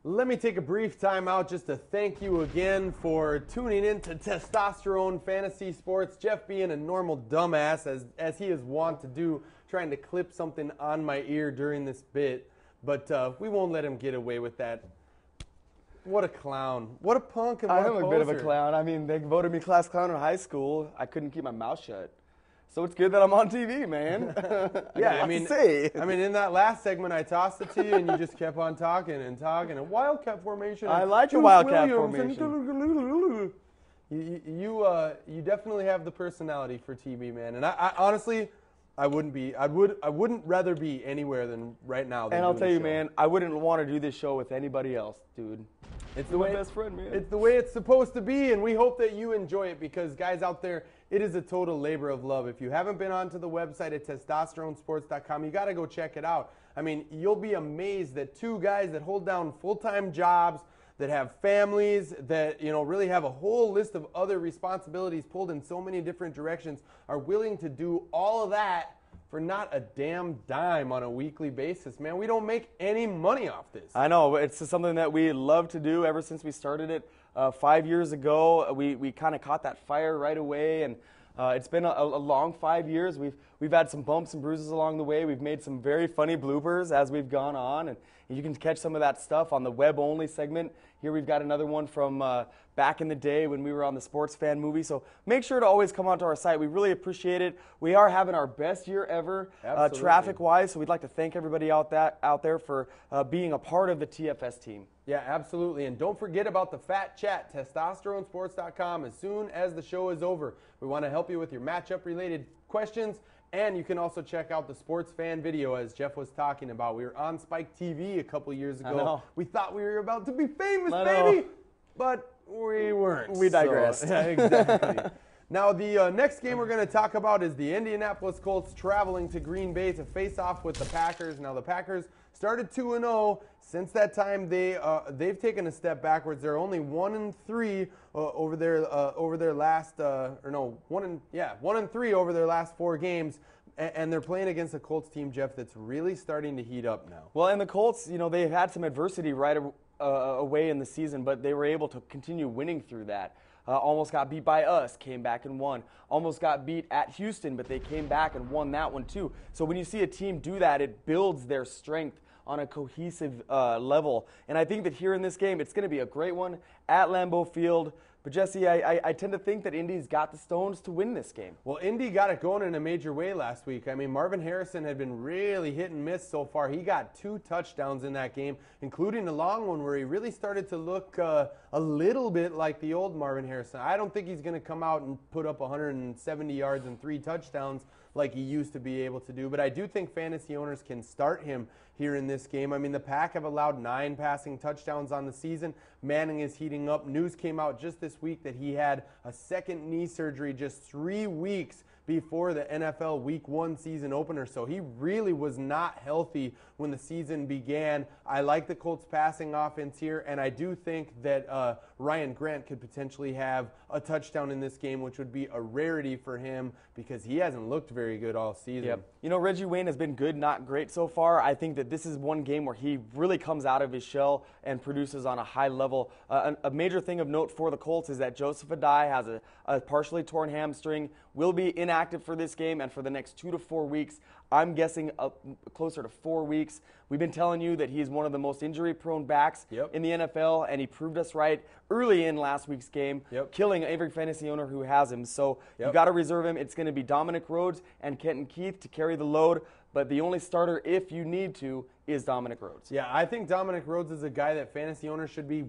Let me take a brief time out just to thank you again for tuning in to Testosterone Fantasy Sports. Jeff being a normal dumbass, as he is wont to do, trying to clip something on my ear during this bit. But we won't let him get away with that. What a clown. What a punk and what a poser. I am a bit of a clown. I mean, they voted me class clown in high school. I couldn't keep my mouth shut. So it's good that I'm on TV, man. Yeah, I mean, in that last segment, I tossed it to you, and you just kept on talking and talking. And Wildcat formation. I like the Wildcat formation. You definitely have the personality for TV, man. And I honestly, I wouldn't rather be anywhere than right now. And I'll tell you, man, I wouldn't want to do this show with anybody else, dude. It's my best friend, man. It's the way it's supposed to be, and we hope that you enjoy it because, guys out there, it is a total labor of love. If you haven't been onto the website at testosteronesports.com, you got to go check it out. I mean, you'll be amazed that two guys that hold down full-time jobs, that have families, that really have a whole list of other responsibilities pulled in so many different directions, are willing to do all of that for not a damn dime on a weekly basis, man. We don't make any money off this. I know. It's something that we love to do ever since we started it 5 years ago. We kind of caught that fire right away, and it's been a long 5 years. We've had some bumps and bruises along the way. We've made some very funny bloopers as we've gone on, and you can catch some of that stuff on the web-only segment. Here we've got another one from back in the day when we were on the Sports Fan movie. So make sure to always come onto our site. We really appreciate it. We are having our best year ever traffic-wise, so we'd like to thank everybody out there for being a part of the TFS team. Yeah, absolutely. And don't forget about the Fat Chat, testosteronesports.com. As soon as the show is over, we want to help you with your matchup-related questions. And you can also check out the Sports Fan video, as Jeff was talking about. We were on Spike TV a couple years ago. We thought we were about to be famous, baby, but we weren't. We digressed. So, yeah, exactly. Now, the next game we're going to talk about is the Indianapolis Colts traveling to Green Bay to face off with the Packers. Now, the Packers started 2-0. Since that time, they've taken a step backwards. They're only 1-3 over their last 1-3 over their last 4 games. And they're playing against a Colts team, Jeff, that's really starting to heat up now. Well, and the Colts, they've had some adversity right away in the season, but they were able to continue winning through that. Almost got beat by us, came back and won. Almost got beat at Houston, but they came back and won that one too. So when you see a team do that, it builds their strength on a cohesive level. And I think that here in this game, it's going to be a great one at Lambeau Field. But, Jesse, I tend to think that Indy's got the stones to win this game. Well, Indy got it going in a major way last week. I mean, Marvin Harrison had been really hit and miss so far. He got 2 touchdowns in that game, including a long one where he really started to look a little bit like the old Marvin Harrison. I don't think he's going to come out and put up 170 yards and 3 touchdowns like he used to be able to do. But I do think fantasy owners can start him here in this game. I mean, the Pack have allowed 9 passing touchdowns on the season. Manning is heating up. News came out just this week that he had a second knee surgery just 3 weeks before the NFL Week 1 season opener. So he really was not healthy when the season began. I like the Colts passing offense here, and I do think that Ryan Grant could potentially have a touchdown in this game, which would be a rarity for him because he hasn't looked very good all season. Yep. Reggie Wayne has been good, not great so far. I think that this is one game where he really comes out of his shell and produces on a high level. A major thing of note for the Colts is that Joseph Adai has a partially torn hamstring, will be inactive for this game and for the next 2 to 4 weeks. I'm guessing closer to 4 weeks. We've been telling you that he's one of the most injury-prone backs in the NFL, and he proved us right early in last week's game, killing every fantasy owner who has him. So you got to reserve him. It's going to be Dominic Rhodes and Kenton Keith to carry the load, but the only starter, if you need to, is Dominic Rhodes. Yeah, I think Dominic Rhodes is a guy that fantasy owners should be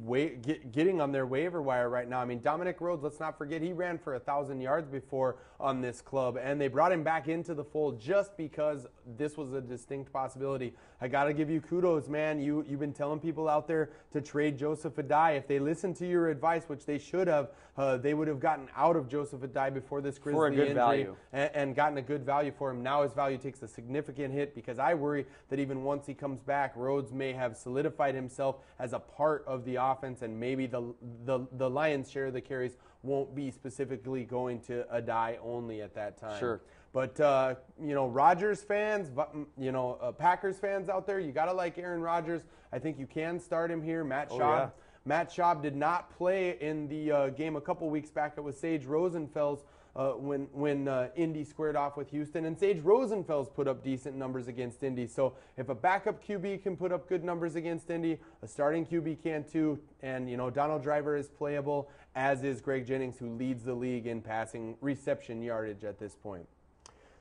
getting on their waiver wire right now. I mean, Dominic Rhodes, let's not forget, he ran for 1,000 yards before on this club, and they brought him back into the fold just because this was a distinct possibility. I got to give you kudos, man. You've been telling people out there to trade Joseph Adai. If they listened to your advice, which they should have, they would have gotten out of Joseph Adai before this Grizzly for a good injury value. And gotten a good value for him. Now his value takes a significant hit because I worry that even once he comes back, Rhodes may have solidified himself as a part of the offense, and maybe the lion's share of the carries won't be specifically going to Adai only at that time. Sure. But, Rodgers fans, Packers fans out there, you got to like Aaron Rodgers. I think you can start him here. Matt Schaub. Yeah. Matt Schaub did not play in the game a couple weeks back. It was Sage Rosenfels when Indy squared off with Houston. And Sage Rosenfels put up decent numbers against Indy. So if a backup QB can put up good numbers against Indy, a starting QB can too. And, Donald Driver is playable, as is Greg Jennings, who leads the league in passing reception yardage at this point.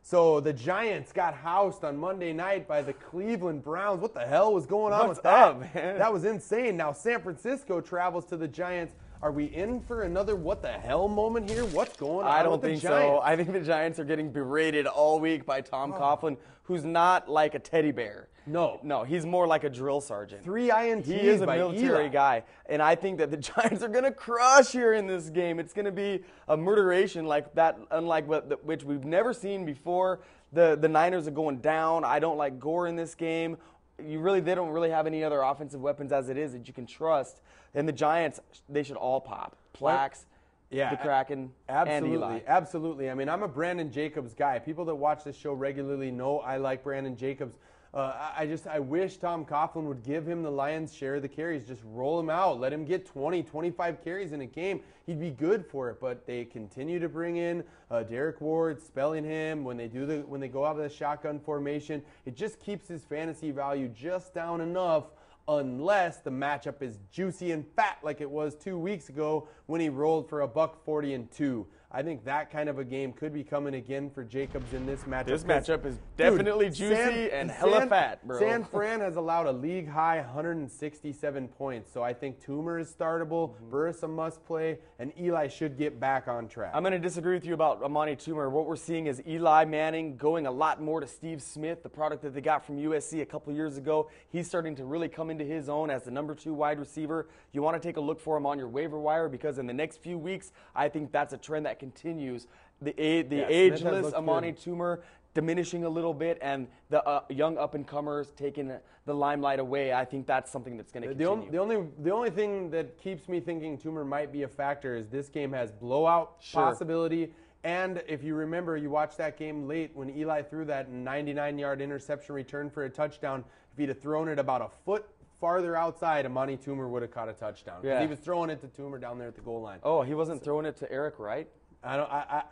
So the Giants got housed on Monday night by the Cleveland Browns. What the hell was going on with that? Up, man? That was insane. Now San Francisco travels to the Giants. Are we in for another what the hell moment here? What's going on? I don't with the think Giants? so. I think the Giants are getting berated all week by Tom Coughlin, who's not like a teddy bear. No, he's more like a drill sergeant. 3 INTs. He is a by military Eli. guy, and I think that the Giants are going to crush here in this game. It's going to be a murderation like that, unlike which we've never seen before. The Niners are going down. I don't like Gore in this game. They don't really have any other offensive weapons as it is that you can trust. And the Giants, they should all pop. Plax, the Kraken, and Eli. Absolutely. I mean, I'm a Brandon Jacobs guy. People that watch this show regularly know I like Brandon Jacobs. I wish Tom Coughlin would give him the lion's share of the carries. Just roll him out. Let him get 20, 25 carries in a game. He'd be good for it. But they continue to bring in Derek Ward, spelling him when they go out of the shotgun formation. It just keeps his fantasy value just down enough, unless the matchup is juicy and fat like it was 2 weeks ago when he rolled for $140 and 2. I think that kind of a game could be coming again for Jacobs in this matchup. This matchup is definitely juicy and hella fat, bro. San Fran has allowed a league-high 167 points, so I think Toomer is startable, Burris a must-play, and Eli should get back on track. I'm going to disagree with you about Amani Toomer. What we're seeing is Eli Manning going a lot more to Steve Smith, the product that they got from USC a couple years ago. He's starting to really come into his own as the number 2 wide receiver. You want to take a look for him on your waiver wire, because in the next few weeks, I think that's a trend that continues. The ageless Amani Toomer diminishing a little bit, and the young up-and-comers taking the limelight away. I think that's something that's going to continue. The only thing that keeps me thinking Toomer might be a factor is this game has blowout possibility. And if you remember, you watched that game late when Eli threw that 99-yard interception return for a touchdown. If he'd have thrown it about a foot farther outside, Amani Toomer would have caught a touchdown. Yeah. He was throwing it to Toomer down there at the goal line. Oh, he wasn't throwing it to Eric Wright?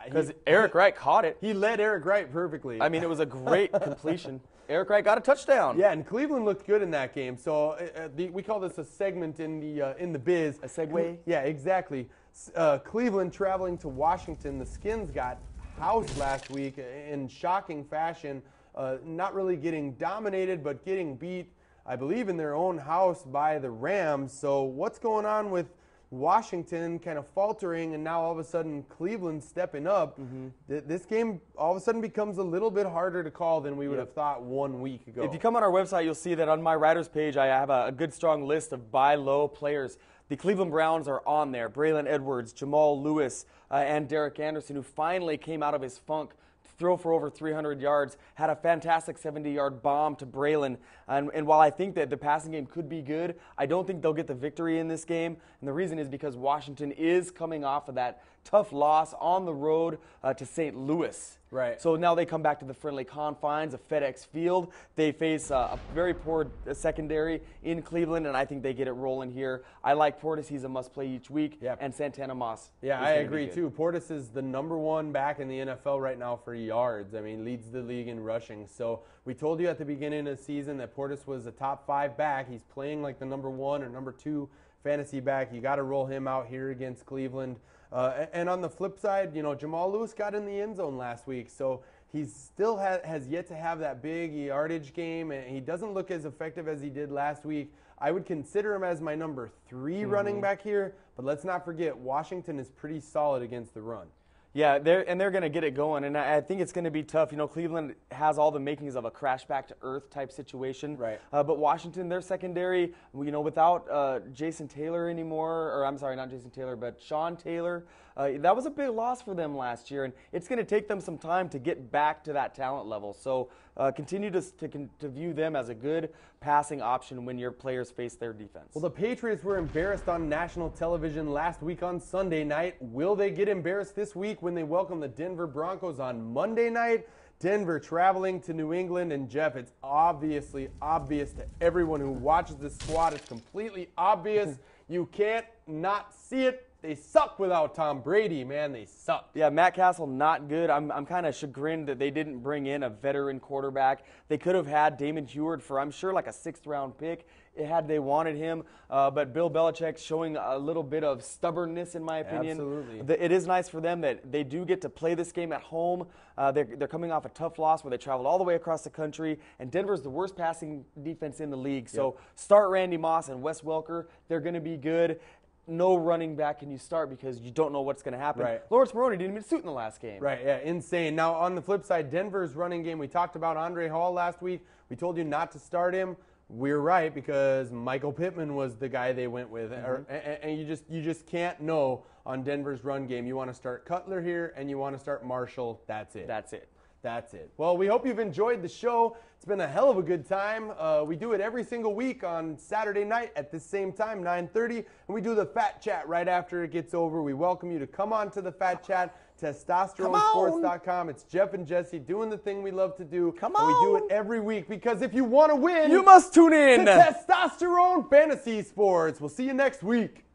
Because Eric Wright caught it. He led Eric Wright perfectly. I mean, it was a great completion. Eric Wright got a touchdown. Yeah, and Cleveland looked good in that game. So we call this a segment in the biz. A segue? Yeah, exactly. Cleveland traveling to Washington. The Skins got housed last week in shocking fashion. Not really getting dominated, but getting beat, I believe, in their own house by the Rams. So what's going on with Washington kind of faltering, and now all of a sudden Cleveland stepping up? This game all of a sudden becomes a little bit harder to call than we would have thought 1 week ago. If you come on our website, you'll see that on my writers page, I have a good strong list of buy low players. The Cleveland Browns are on there. Braylon Edwards, Jamal Lewis, and Derek Anderson, who finally came out of his funk, throw for over 300 yards, had a fantastic 70-yard bomb to Braylon. And while I think that the passing game could be good, I don't think they'll get the victory in this game. And the reason is because Washington is coming off of that tough loss on the road to St. Louis. Right. So now they come back to the friendly confines of FedEx Field. They face a very poor secondary in Cleveland, and I think they get it rolling here. I like Portis. He's a must-play each week. Yep. And Santana Moss. Yeah, I agree too. Portis is the #1 back in the NFL right now for yards. I mean, leads the league in rushing. So we told you at the beginning of the season that Portis was a top 5 back. He's playing like the #1 or #2 fantasy back. You got to roll him out here against Cleveland. And on the flip side, Jamal Lewis got in the end zone last week, so he still has yet to have that big yardage game, and he doesn't look as effective as he did last week. I would consider him as my #3 running back here, but let's not forget Washington is pretty solid against the run. Yeah, they're going to get it going, and I think it's going to be tough. Cleveland has all the makings of a crash back to earth type situation. Right. But Washington, their secondary, without Jason Taylor anymore, or I'm sorry, not Jason Taylor, but Sean Taylor, that was a big loss for them last year, and it's going to take them some time to get back to that talent level. So continue to view them as a good passing option when your players face their defense. Well, the Patriots were embarrassed on national television last week on Sunday night. Will they get embarrassed this week when they welcome the Denver Broncos on Monday night? Denver traveling to New England, and Jeff, it's obviously obvious to everyone who watches this squad. It's completely obvious. You can't not see it. They suck without Tom Brady, man. They suck. Yeah, Matt Castle, not good. I'm kind of chagrined that they didn't bring in a veteran quarterback. They could have had Damon Heward for, I'm sure, like a 6th-round pick had they wanted him. But Bill Belichick showing a little bit of stubbornness, in my opinion. Absolutely. It is nice for them that they do get to play this game at home. They're coming off a tough loss where they traveled all the way across the country, and Denver's the worst passing defense in the league. So start Randy Moss and Wes Welker. They're going to be good. No running back can you start because you don't know what's going to happen. Right. Lawrence Maroney didn't even suit in the last game. Right, yeah, insane. Now, on the flip side, Denver's running game, we talked about Andre Hall last week. We told you not to start him. We're right because Michael Pittman was the guy they went with. And you just can't know on Denver's run game. You want to start Cutler here and you want to start Marshall. That's it. That's it. That's it. Well, we hope you've enjoyed the show. It's been a hell of a good time. We do it every single week on Saturday night at the same time, 9:30, and we do the Fat Chat right after it gets over. We welcome you to come on to the Fat Chat, testosteronesports.com. It's Jeff and Jesse doing the thing we love to do. Come and we do on. it every week because if you want to win, You must tune in. to Testosterone Fantasy Sports. We'll see you next week.